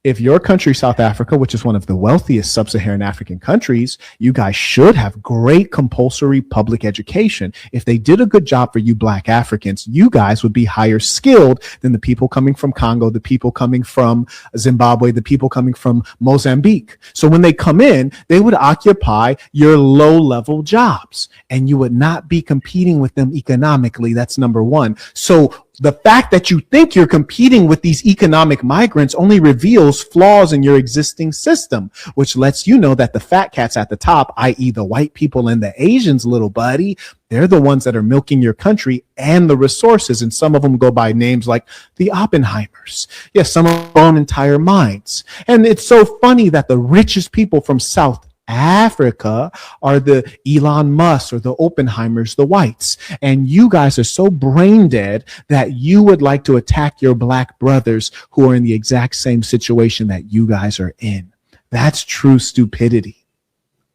If your country, South Africa, which is one of the wealthiest sub-Saharan African countries, you guys should have great compulsory public education. If they did a good job for you Black Africans, you guys would be higher skilled than the people coming from Congo, the people coming from Zimbabwe, the people coming from Mozambique. So when they come in, they would occupy your low-level jobs, and you would not be competing with them economically. That's number one. So the fact that you think you're competing with these economic migrants only reveals flaws in your existing system, which lets you know that the fat cats at the top, i.e. the white people and the Asians, little buddy, they're the ones that are milking your country and the resources. And some of them go by names like the Oppenheimers. Yes, some of them own entire mines. And it's so funny that the richest people from South Africa are the Elon Musk or the Oppenheimers, the whites. And you guys are so brain dead that you would like to attack your Black brothers who are in the exact same situation that you guys are in. That's true stupidity.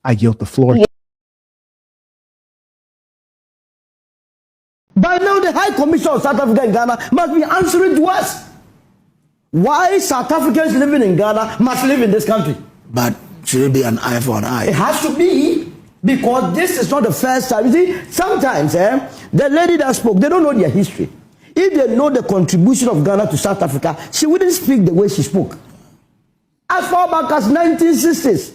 I yield the floor. By now, the High Commission of South Africa and Ghana must be answering to us. Why South Africans living in Ghana must live in this country? But should it be an eye for an eye? It has to be, because this is not the first time. You see, sometimes the lady that spoke, they don't know their history. If they know the contribution of Ghana to South Africa, she wouldn't speak the way she spoke. As far back as 1960s,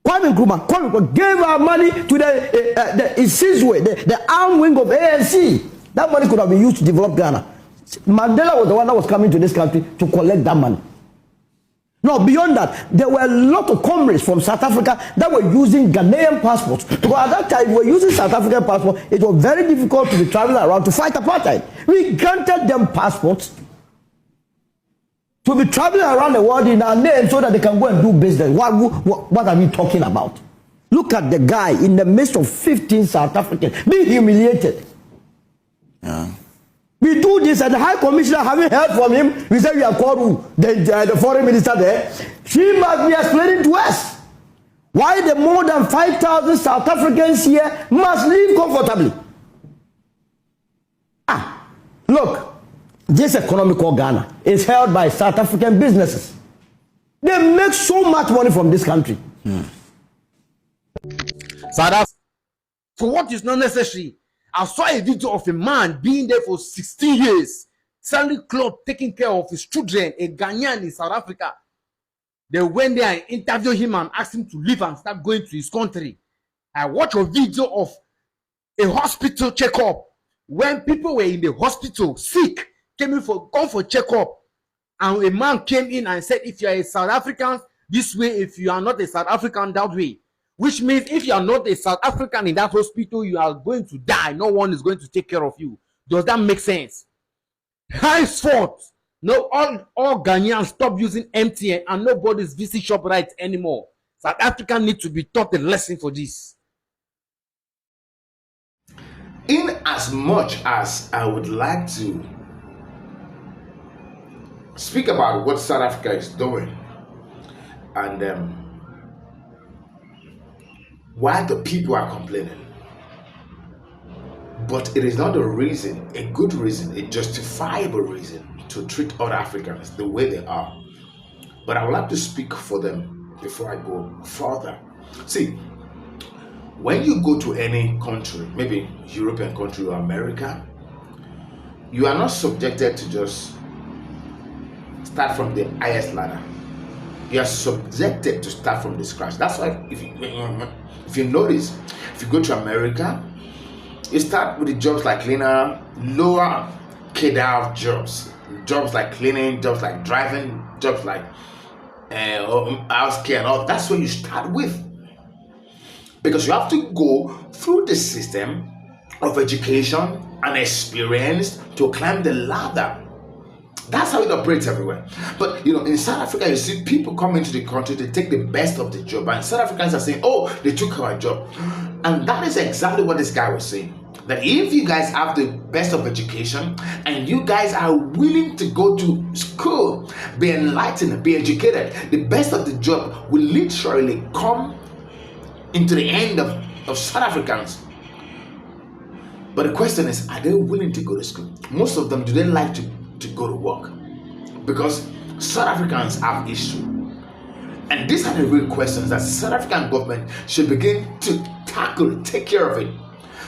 Kwame Nkrumah gave our money to the Isizwe, the arm wing of ANC. That money could have been used to develop Ghana. Mandela was the one that was coming to this country to collect that money. No, beyond that, there were a lot of comrades from South Africa that were using Ghanaian passports. Because at that time, we were using South African passports. It was very difficult to be traveling around to fight apartheid. We granted them passports to be traveling around the world in our name so that they can go and do business. What are we talking about? Look at the guy in the midst of 15 South Africans being humiliated. Yeah. We do this, and the High Commissioner, having heard from him, we say we are called the foreign minister there. She must be explaining to us why the more than 5,000 South Africans here must live comfortably. Look, this economical Ghana is held by South African businesses. They make so much money from this country. South Africa, for what is not necessary. I saw a video of a man being there for 16 years, selling clothes, taking care of his children, a Ghanaian in South Africa. They went there and interviewed him and asked him to leave and start going to his country. I watched a video of a hospital checkup when people were in the hospital sick, come for checkup, and a man came in and said, if you are a South African this way, if you are not a South African that way. Which means if you are not a South African in that hospital, you are going to die. No one is going to take care of you. Does that make sense? Henceforth, no, all Ghanaians stop using MTN and nobody's visit shop rights anymore. South Africa need to be taught a lesson for this. In as much as I would like to speak about what South Africa is doing and why the people are complaining, but it is not a reason, a good reason, a justifiable reason to treat other Africans the way they are. But I would like to speak for them before I go further. See, when you go to any country, maybe European country or America, you are not subjected to just start from the highest ladder. You are subjected to start from the scratch. That's why if you notice, if you go to America, you start with the jobs like cleaner, lower cadre jobs like cleaning, jobs like driving, jobs like house care and all. That's what you start with, because you have to go through the system of education and experience to climb the ladder. That's how it operates everywhere. But in South Africa, you see people come into the country, they take the best of the job, and South Africans are saying, oh, they took our job. And that is exactly what this guy was saying. That if you guys have the best of education and you guys are willing to go to school, be enlightened, be educated, the best of the job will literally come into the end of South Africans. But the question is, are they willing to go to school? Most of them, do they like to go to work? Because South Africans have issue. And these are the real questions that South African government should begin to tackle, take care of it.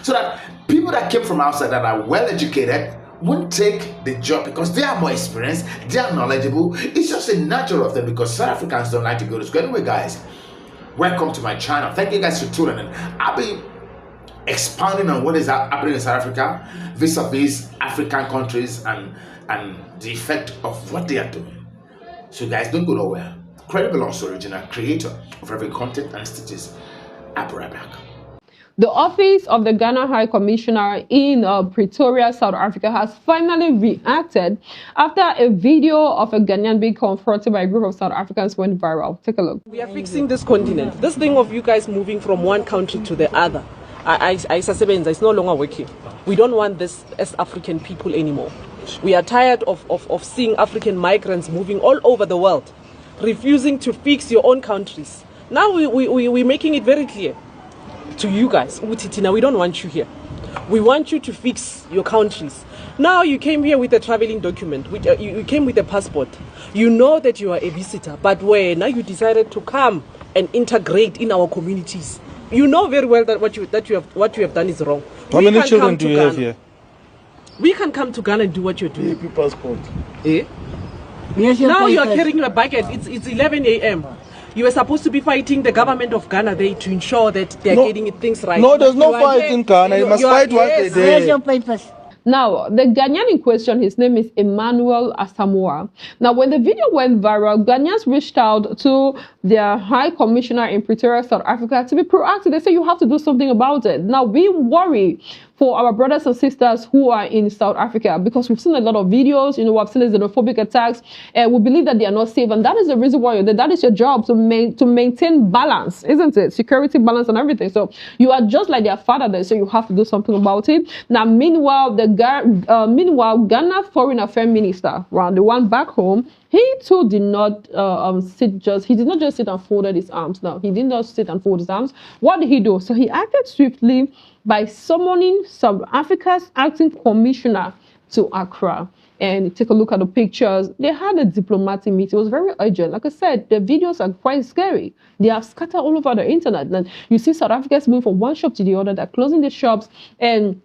So that people that came from outside that are well educated won't take the job because they are more experienced, they are knowledgeable. It's just a nature of them because South Africans don't like to go to school. Anyway, guys, welcome to my channel. Thank you guys for tuning in. I'll be expounding on what is happening in South Africa vis-a-vis African countries and the effect of what they are doing. So guys, don't go nowhere. Credible also original creator of every content and stitches. I'll be right back. The office of the Ghana High Commissioner in Pretoria, South Africa, has finally reacted after a video of a Ghanaian being confronted by a group of South Africans went viral. Take a look. We are fixing this continent. This thing of you guys moving from one country to the other, it's no longer working. We don't want this as African people anymore. We are tired of seeing African migrants moving all over the world, refusing to fix your own countries. Now we're making it very clear to you guys, Utitina, we don't want you here. We want you to fix your countries. Now you came here with a traveling document, you came with a passport. You know that you are a visitor, but now you decided to come and integrate in our communities. You know very well that what you have done is wrong. How many children do you have here? We can come to Ghana and do what you're doing. AP passport. Eh? Now you are carrying a bucket. It's 11 a.m. You were supposed to be fighting the government of Ghana there to ensure that they're getting things right. No, there's no fight in Ghana. You must fight what they did. Now, the Ghanaian in question, his name is Emmanuel Asamoah. Now, when the video went viral, Ghanaians reached out to their High Commissioner in Pretoria, South Africa, to be proactive. They say you have to do something about it. Now, we worry for our brothers and sisters who are in South Africa because we've seen a lot of videos, we've seen xenophobic attacks, and we believe that they are not safe. And that is the reason why that is your job, to maintain balance, isn't it? Security, balance, and everything. So you are just like their father there, so you have to do something about it. Now, meanwhile, Ghana Foreign Affairs Minister, the one back home, he too did not he did not just sit and folded his arms. No, he did not sit and fold his arms. What did he do? So he acted swiftly by summoning South Africa's acting commissioner to Accra. And take a look at the pictures. They had a diplomatic meeting. It was very urgent. Like I said, the videos are quite scary. They are scattered all over the internet. And you see South Africans moving from one shop to the other. They're closing the shops. And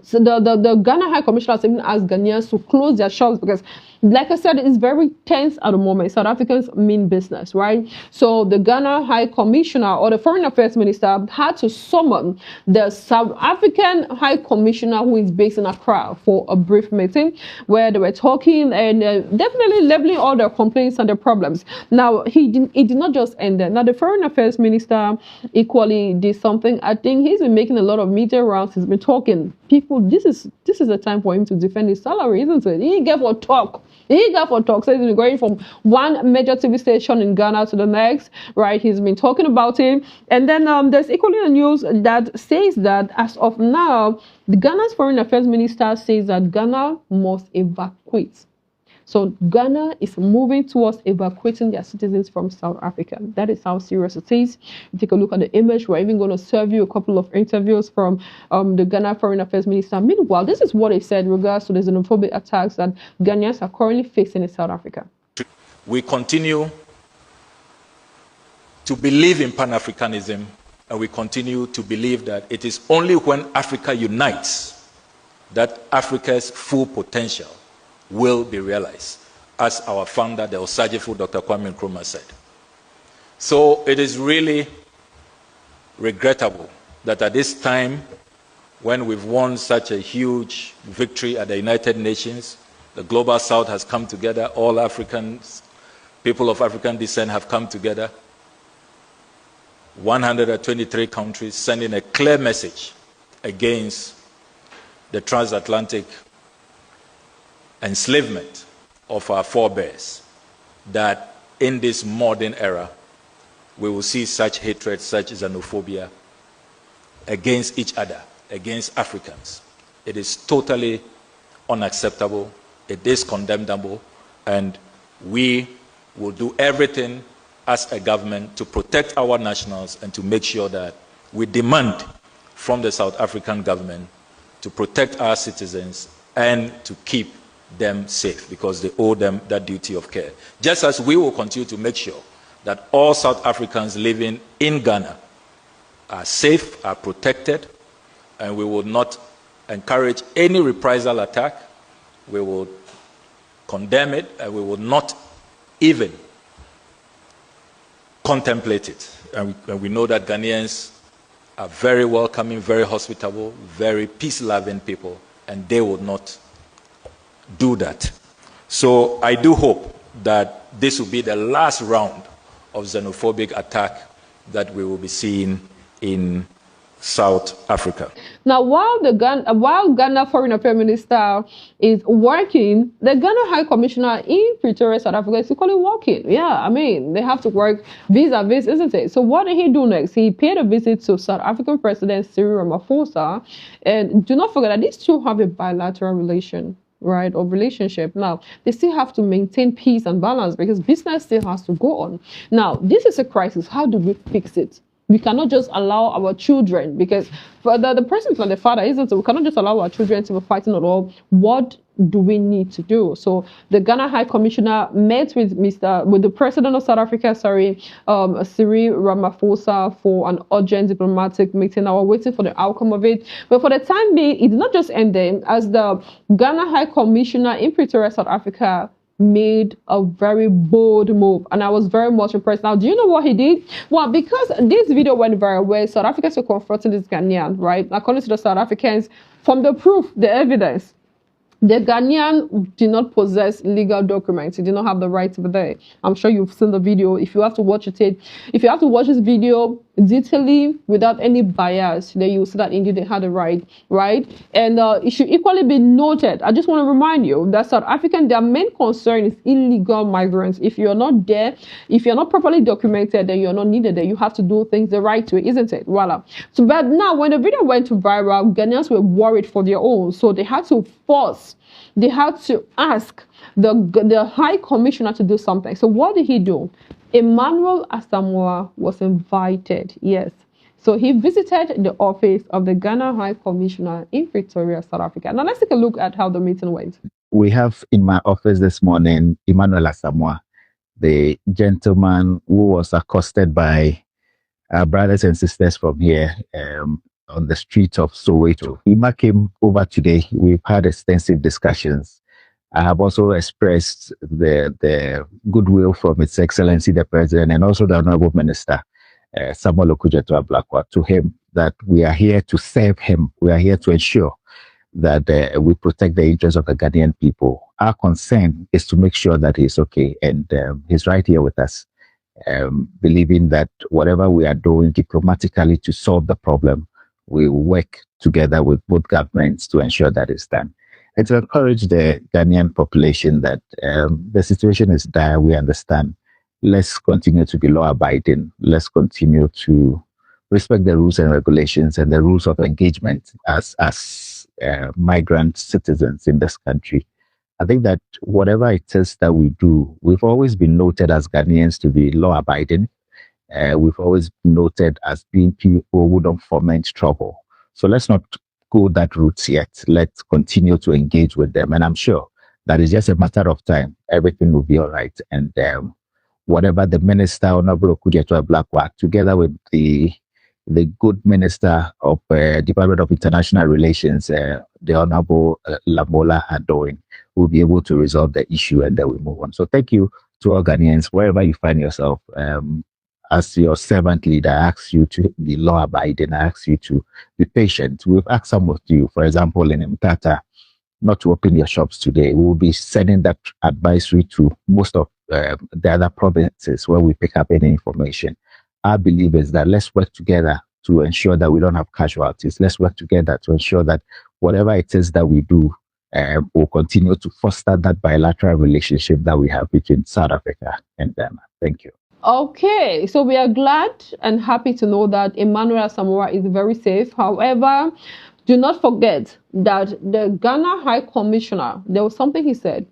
so the Ghana High Commissioner has even asked Ghanaians to close their shops because, like I said, it's very tense at the moment. South Africans mean business, right? So the Ghana High Commissioner or the Foreign Affairs Minister had to summon the South African High Commissioner who is based in Accra for a brief meeting where they were talking and definitely leveling all their complaints and their problems. Now, it did not just end there. Now, the Foreign Affairs Minister equally did something. I think he's been making a lot of media rounds. He's been talking. People, this is a time for him to defend his salary, isn't it? He gave for talk. So he's been going from one major TV station in Ghana to the next, right? He's been talking about it. And then there's equally a news that says that as of now, the Ghana's Foreign Affairs Minister says that Ghana must evacuate. So Ghana is moving towards evacuating their citizens from South Africa. That is how serious it is. You take a look at the image. We're even going to serve you a couple of interviews from the Ghana Foreign Affairs Minister. Meanwhile, this is what he said in regards to the xenophobic attacks that Ghanaians are currently facing in South Africa. We continue to believe in Pan-Africanism, and we continue to believe that it is only when Africa unites that Africa's full potential will be realized, as our founder, the Osagefo Dr. Kwame Nkrumah, said. So it is really regrettable that at this time, when we've won such a huge victory at the United Nations, the Global South has come together, all Africans, people of African descent have come together, 123 countries sending a clear message against the transatlantic enslavement of our forebears, that in this modern era we will see such hatred, such xenophobia against each other, against Africans. It is totally unacceptable, it is condemnable, and we will do everything as a government to protect our nationals and to make sure that we demand from the South African government to protect our citizens and to keep them safe because they owe them that duty of care. Just as we will continue to make sure that all South Africans living in Ghana are safe, are protected, and we will not encourage any reprisal attack. We will condemn it, and we will not even contemplate it. And we know that Ghanaians are very welcoming, very hospitable, very peace-loving people, and they will not do that. So I do hope that this will be the last round of xenophobic attack that we will be seeing in South Africa. Now, while Ghana Foreign Affairs Minister is working, the Ghana High Commissioner in Pretoria, South Africa, is equally working. Yeah, I mean, they have to work vis-a-vis, isn't it? So what did he do next? He paid a visit to South African President Cyril Ramaphosa, and do not forget that these two have a bilateral relation, right, or relationship. Now, they still have to maintain peace and balance because business still has to go on. Now, this is a crisis. How do we fix it? We cannot just allow our children, because for the president and the father, isn't it? We cannot just allow our children to be fighting at all. What do we need to do? So the Ghana High Commissioner met with the president of South Africa, Cyril Ramaphosa, for an urgent diplomatic meeting. Now we're waiting for the outcome of it. But for the time being, it did not just end there, as the Ghana High Commissioner in Pretoria, South Africa, made a very bold move, and I was very much impressed. Now, do you know what he did? Well, because this video went very well, South Africans were confronting this Ghanaian, right? According to the South Africans, from the proof, the evidence, the Ghanaian did not possess legal documents. He did not have the right to be there. I'm sure you've seen the video. If you have to watch it, if you have to watch this video detailedly without any bias, then you will see that indeed they had the right? And it should equally be noted. I just want to remind you that South African, their main concern is illegal migrants. If you're not there, if you're not properly documented, then you're not needed there. You have to do things the right way, isn't it? Voila. So, but now when the video went viral, Ghanaians were worried for their own, so they had to ask the High Commissioner to do something. So what did he do? Emmanuel Asamoah was invited, yes. So he visited the office of the Ghana High Commissioner in Pretoria, South Africa. Now let's take a look at how the meeting went. We have in my office this morning, Emmanuel Asamoah, the gentleman who was accosted by our brothers and sisters from here on the street of Soweto. Ima came over today. We've had extensive discussions. I have also expressed the goodwill from His Excellency the President and also the Honorable Minister, Samuel Okudzeto-Ablakwa, to him that we are here to serve him. We are here to ensure that we protect the interests of the Ghanaian people. Our concern is to make sure that he's okay, and he's right here with us, believing that whatever we are doing diplomatically to solve the problem, we work together with both governments to ensure that it's done. And to encourage the Ghanaian population that the situation is dire, we understand. Let's continue to be law-abiding. Let's continue to respect the rules and regulations and the rules of engagement as migrant citizens in this country. I think that whatever it is that we do, we've always been noted as Ghanaians to be law-abiding. We've always been noted as being people who don't foment trouble. So let's not go that route yet. Let's continue to engage with them. And I'm sure that it's just a matter of time. Everything will be all right. And whatever the Minister, Honorable Okudzeto-Ablakwa, together with the good Minister of Department of International Relations, the Honorable Lamola, are doing, we'll be able to resolve the issue and then we move on. So thank you to all Ghanaians, wherever you find yourself. As your servant leader, I ask you to be law-abiding. I ask you to be patient. We've asked some of you, for example, in Mtata, not to open your shops today. We will be sending that advisory to most of the other provinces where we pick up any information. Our belief is that let's work together to ensure that we don't have casualties. Let's work together to ensure that whatever it is that we do will continue to foster that bilateral relationship that we have between South Africa and Ghana. Thank you. Okay, so we are glad and happy to know that Emmanuel Asamoah is very safe. However, do not forget that the Ghana High Commissioner, there was something he said.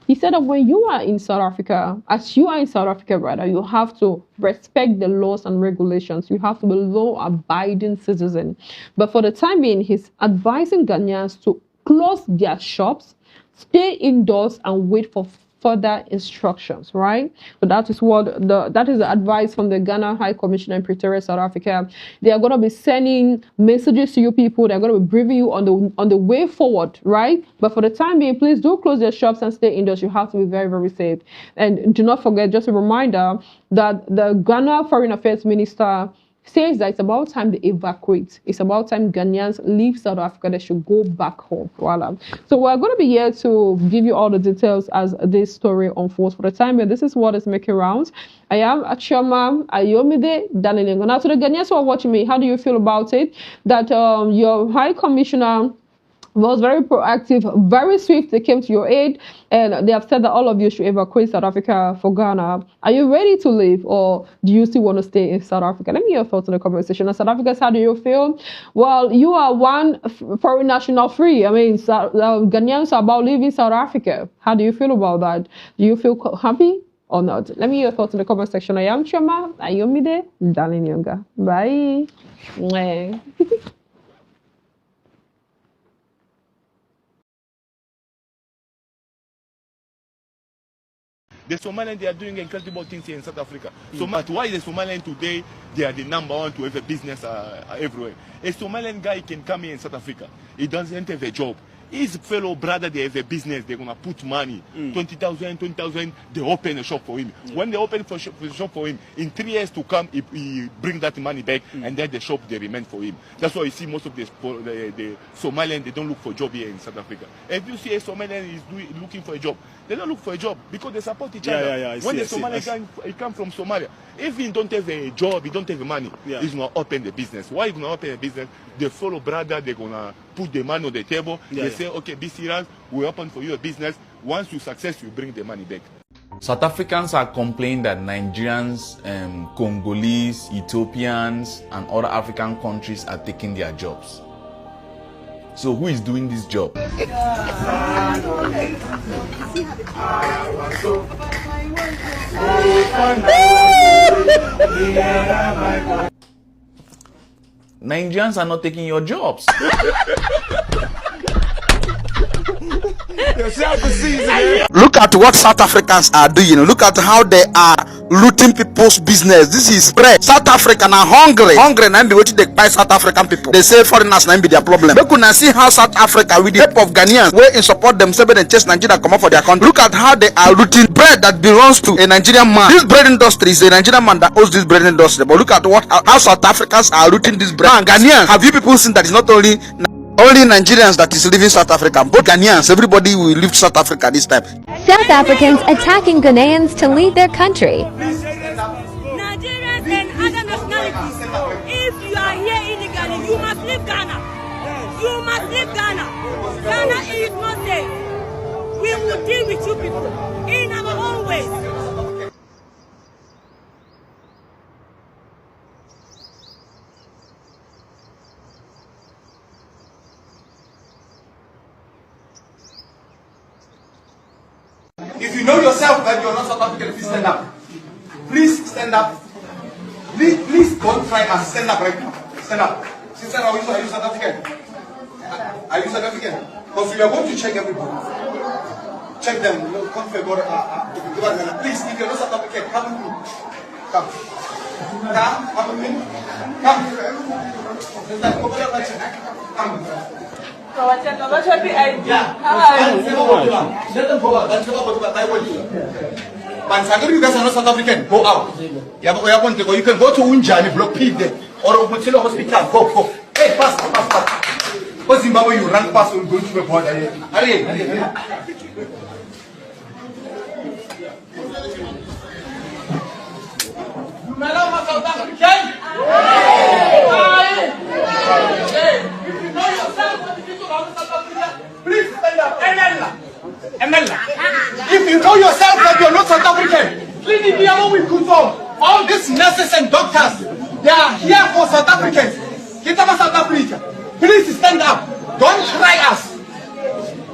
He said that when you are in South Africa, as you are in South Africa, rather, you have to respect the laws and regulations. You have to be a law-abiding citizen. But for the time being, he's advising Ghanaians to close their shops, stay indoors and wait for further instructions, right? So that is the advice from the Ghana High Commissioner in Pretoria, South Africa. They are going to be sending messages to you people. They're going to be briefing you on the way forward, right? But for the time being, please do close your shops and stay indoors. You have to be very, very safe. And do not forget, just a reminder that the Ghana Foreign Affairs Minister says that it's about time they evacuate. It's about time Ghanaians leave South Africa. They should go back home. Voila. So we're going to be here to give you all the details as this story unfolds. For the time being, this is what is making rounds. I am Achoma Ayomide Daniel. Now to the Ghanaians who are watching me, how do you feel about it? That your High Commissioner was very proactive, very swift. They came to your aid, and they have said that all of you should evacuate South Africa for Ghana. Are you ready to leave, or do you still want to stay in South Africa? Let me hear your thoughts on the comment section. And South Africans, how do you feel? Well, you are one foreign national free. I mean, Ghanaians are about leaving South Africa. How do you feel about that? Do you feel happy or not? Let me hear your thoughts in the comment section. I am Choma Ayomide Dalinyonga. Bye. The Somalians, they are doing incredible things here in South Africa. So why the Somalians today, they are the number one to have a business everywhere. A Somalian guy can come here in South Africa. He doesn't have a job. His fellow brother, they have a business. They're going to put money, 20,000, they open a shop for him. When they open a shop for him, in 3 years to come, he bring that money back, and then the shop, they remain for him. That's why you see most of the Somalians, they don't look for a job here in South Africa. If you see a Somalian is looking for a job, they don't look for a job because they support each other. When the Somalian guy come from Somalia, if he don't have a job, he don't have money, he's going to open the business. Why he's going to open a business? The fellow brother, they're going to put the money on the table. They say, okay, be serious, we open for you a business. Once you success, you bring the money back. South Africans are complaining that Nigerians, Congolese, Ethiopians, and other African countries are taking their jobs. So who is doing this job? Nigerians are not taking your jobs. Look at what South Africans are doing. Look at how they are looting people's business. This is bread. South African are hungry and be waiting to buy South African people. They say foreigners not be their problem. They could not see how South Africa with the help of Ghanaians were in support themselves and chase Nigeria come up for their country. Look at how they are looting bread that belongs to a Nigerian man. This bread industry is a Nigerian man that owns this bread industry. But look at how South Africans are looting this bread. And Ghanaians, have you people seen that it's not only Nigerians that is leaving South Africa, but Ghanaians, everybody will leave South Africa this time. South Africans attacking Ghanaians to leave their country. Nigerians and other nationalities, if you are here illegally, you must leave Ghana. You must leave Ghana. Ghana is not safe. We will deal with you people in our own ways. If you know yourself that you are not South African, please stand up. Please stand up. Please don't try and stand up right now. Stand up. Sister, are you South African? Are you South African? Because we are going to check everybody. Check them. Please, if you are not South African, come with me. Come. Come with me. Come. But you guys are not South African, go out. You can go to Unjani, block P there, or Mutila Hospital, go. Hey, pass. Because Zimbabwe, you run past, you'll go to the border. You may not have South African. Please stand up. If you know yourself that you're not South African, please be able to confirm. All these nurses and doctors, they are here for South Africans. Get up South Africa. Please stand up. Don't try us.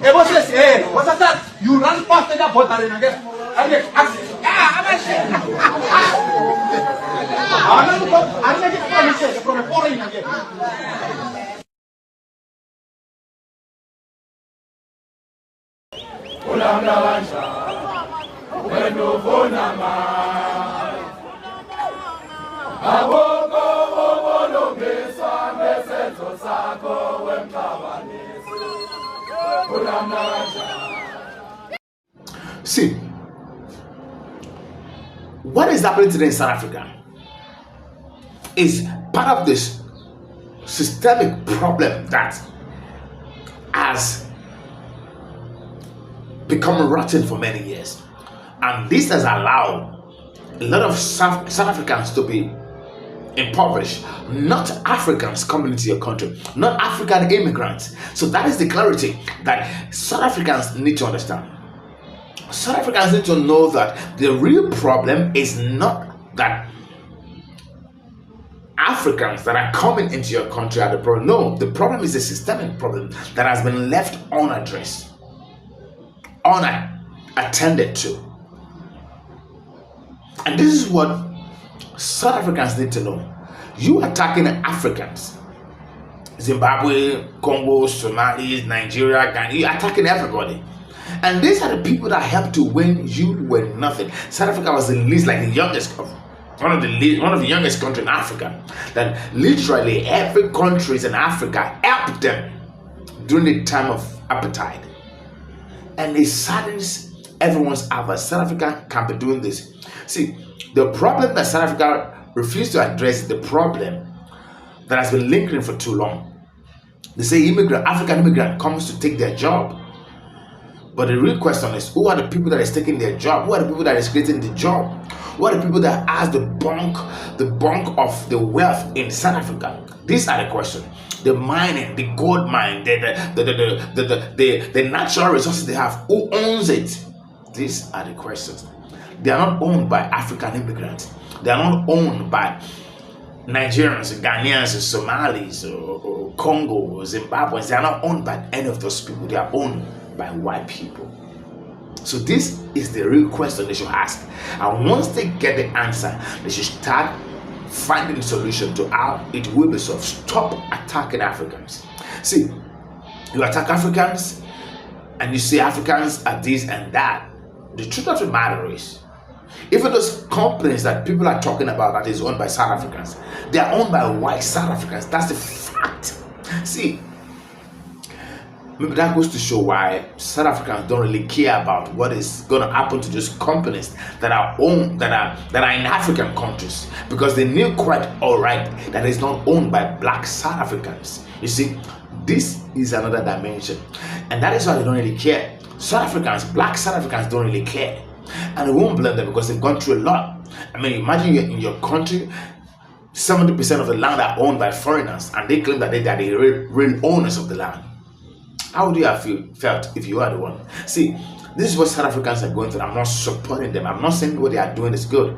Everyone says, hey, what's that? You run past the border and again. I'm not getting from a foreign again. See, what is happening today in South Africa is part of this systemic problem that has become rotten for many years, and this has allowed a lot of South Africans to be impoverished. Not Africans coming into your country, not African immigrants. So that is the clarity that South Africans need to understand. South Africans need to know that the real problem is not that Africans that are coming into your country are the problem. No, the problem is a systemic problem that has been left unaddressed, unattended to. And this is what South Africans need to know. You attacking Africans, Zimbabwe, Congo, Somalis, Nigeria, Ghana, you're attacking everybody. And these are the people that helped to win. You were nothing. South Africa was the least, like the youngest, one of the youngest countries in Africa. That literally every country in Africa helped them during the time of apartheid. And it saddens everyone's heart. South Africa can't be doing this. See, the problem that South Africa refused to address is the problem that has been lingering for too long. They say African immigrant comes to take their job. But the real question is, who are the people that is taking their job? Who are the people that is creating the job? Who are the people that has the bulk of the wealth in South Africa? These are the questions. The mining, the gold mine, the natural resources they have, who owns it? These are the questions. They are not owned by African immigrants. They are not owned by Nigerians, Ghanaians, Somalis, or Congo, or Zimbabweans. They are not owned by any of those people. They are owned by white people. So this is the real question they should ask. And once they get the answer, they should start finding a solution to how it will be solved. Stop attacking Africans. See, you attack Africans and you say Africans are this and that. The truth of the matter is, even those companies that people are talking about that is owned by South Africans, they are owned by white South Africans. That's the fact. See, maybe that goes to show why South Africans don't really care about what is going to happen to those companies that are owned, that are in African countries, because they knew quite all right that it's not owned by black South Africans. You see, this is another dimension, and that is why they don't really care. South Africans, black South Africans don't really care, and they won't blame them because they've gone through a lot. I mean, imagine you're in your country, 70% of the land are owned by foreigners, and they claim that they are the real owners of the land. How would you have felt if you were the one? See, this is what South Africans are going through. I'm not supporting them. I'm not saying what they are doing is good.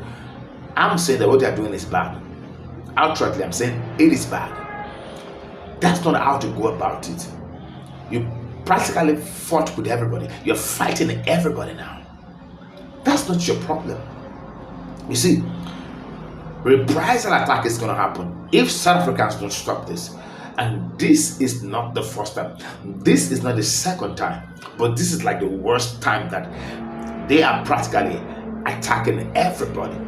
I'm saying that what they are doing is bad. Outrightly, I'm saying it is bad. That's not how to go about it. You practically fought with everybody. You're fighting everybody now. That's not your problem. You see, reprisal attack is going to happen if South Africans don't stop this. And this is not the first time. This is not the second time. But this is like the worst time that they are practically attacking everybody.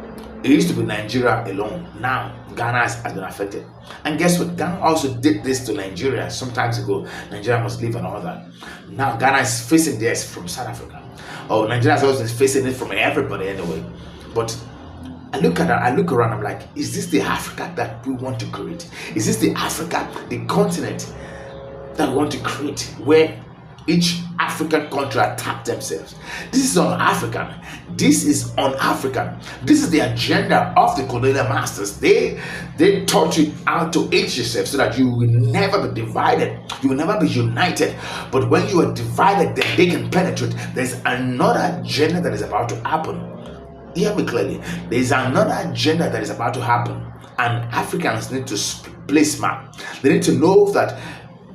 It used to be Nigeria alone. Now Ghana has been affected. And guess what? Ghana also did this to Nigeria some time ago. Nigeria must leave and all that. Now Ghana is facing this from South Africa. Oh, Nigeria is also facing it from everybody anyway. But I look at that, I look around, I'm like, is this the Africa that we want to create? Is this the Africa, the continent that we want to create, where each African country attack themselves? This is un-African. This is un-African. This is the agenda of the colonial masters. They taught you how to hate yourself so that you will never be divided. You will never be united. But when you are divided, then they can penetrate. There's another agenda that is about to happen. Hear me clearly. There is another agenda that is about to happen, and Africans need to play smart. They need to know that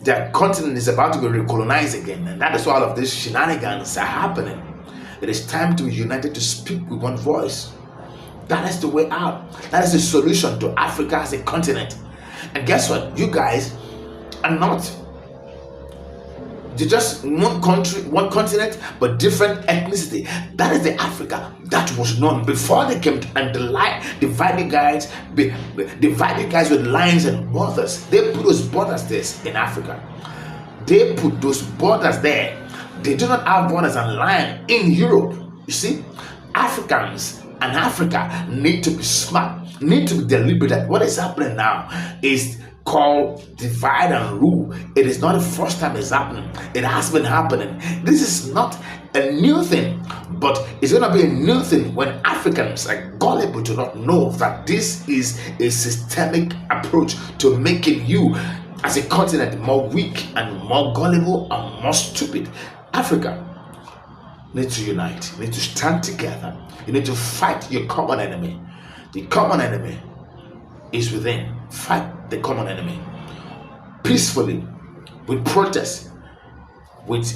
their continent is about to be recolonized again, and that is why all of these shenanigans are happening. It is time to be united, to speak with one voice. That is the way out. That is the solution to Africa as a continent. And guess what? You guys are not They're just one country, one continent, but different ethnicity. That is the Africa that was known before they came and divided guys with lines and borders. They put those borders there in Africa. They put those borders there. They do not have borders and line in Europe. You see, Africans and Africa need to be smart, need to be deliberate. What is happening now is called divide and rule. It is not the first time it's happening. It has been happening. This is not a new thing, but it's going to be a new thing when Africans are gullible to not know that this is a systemic approach to making you as a continent more weak and more gullible and more stupid. Africa needs to unite. You need to stand together. You need to fight your common enemy. The common enemy is within. Fight the common enemy peacefully, with protest, with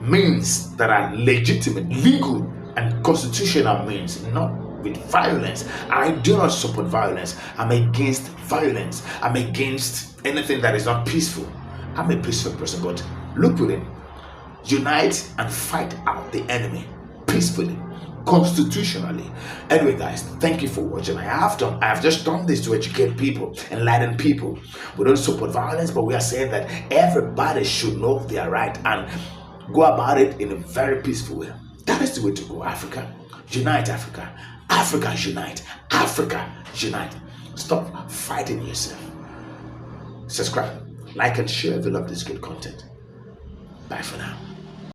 means that are legitimate, legal, and constitutional means, not with violence. I do not support violence. I'm against violence. I'm against anything that is not peaceful. I'm a peaceful person, but look with it. Unite and fight out the enemy peacefully, constitutionally. Anyway, guys, thank you for watching. I have just done this to educate people, enlighten people. We don't support violence, but we are saying that everybody should know their right and go about it in a very peaceful way. That is the way to go. Africa, unite. Africa, Africa, unite. Africa, unite. Stop fighting yourself. Subscribe, like, and share if you love this good content. Bye for now.